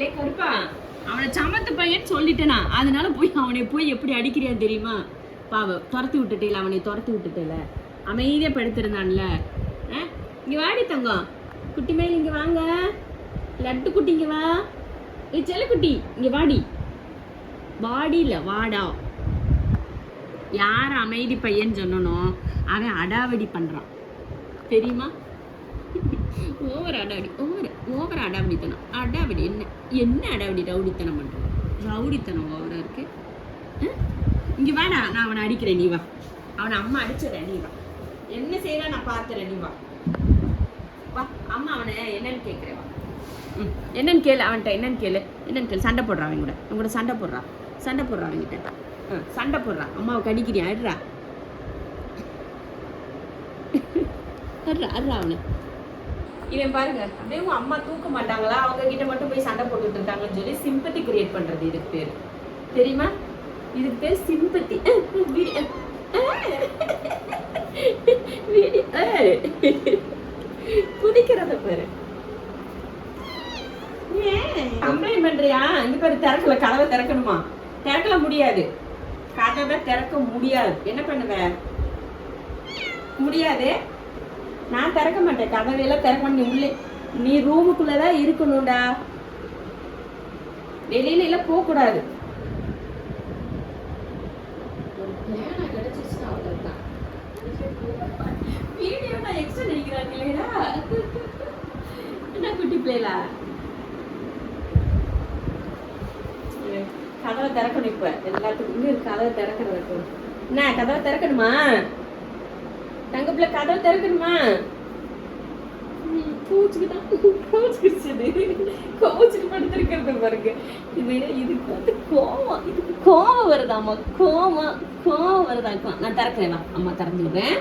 லே கருப்பா, அவனை சமத்து பையன் சொல்லிட்டேனா, அதனால போய் அவனை போய் எப்படி அடிக்கிறியான்னு தெரியுமா? பாவம், துரத்து விட்டுட்டேல, அவனை துரத்து விட்டுட்டேல, அமைதியாக படுத்திருந்தான்ல. இங்கே வாடி தங்கம், குட்டி மேல் இங்கே வாங்க, லட்டு குட்டி இங்கே வா, செல்ல குட்டி இங்கே வாடி, வாடி இல்லை வாடா. யார் அமைதி பையன் சொன்னனோ அவன் அடாவடி பண்ணுறான் தெரியுமா? Over அடாவடி, over அடாவடித்தனம். அடாவடி என்ன அடாவடி? ரவுடித்தனம் பண்ணுறான். ரவுடித்தனம் ஓவராக இருக்கு. இங்கே வாடா, நான் அவனை அடிக்கிறேன், நீ வா. அவனை அம்மா அடிச்சிடறேன், நீ வா. என்ன செய்யலாம் நான் பார்த்துறேன், நீ வா வா. அம்மா அவனை என்னன்னு கேட்குறேன், வா. என்னன்னு கேளு அவன்கிட்ட, என்னன்னு கேளு. சண்டை போடுறான் அவன் கூட சண்டை போடுறான் அவன்கிட்ட. சண்டை போடுறான். அம்மாவை கடிக்கிறியா? அடுறா அவனு. இவன் பாருங்க, அப்படியே அம்மா தூக்க மாட்டாங்களா, அவங்க கிட்ட மட்டும் போய் சண்டை போட்டுட்டு இருக்காங்கன்னு சொல்லி சிம்பத்தி கிரியேட் பண்றது. இதுக்கு பேர் தெரியுமா? இதுக்கு பேர் சிம்பத்தி. குதிக்கிறத பேரு. கம்ப்ளைண்ட் பண்றியா? இங்க பேரு திறக்கல, கதவை திறக்கணுமா? திறக்கல முடியாது, கதவை திறக்க முடியாது. என்ன பண்ணுவ? முடியாது. நான் திறக்க மாட்டேன், கதவையெல்லாம் திறக்க மாட்டேன். உள்ளே நீ ரூமுக்குள்ளதான் இருக்கணும்டா, வெளியில எல்லாம் போக கூடாது. என்ன குட்டி பிள்ளைலா, கதவை திறக்கணும். இப்ப எல்லாத்துக்கும் கதவை திறக்கிறது. என்ன கதவை திறக்கணுமா? தங்க பிள்ளை கதவை திறக்கணுமா? கோச்சுட்டு படுத்திருக்கிறது பாருங்க. இதுக்கு வந்து இதுக்கு கோவம் வருதாமா, கோவம் வருதா? நான் திறக்கிறேன், அம்மா திறந்து விடுறேன்.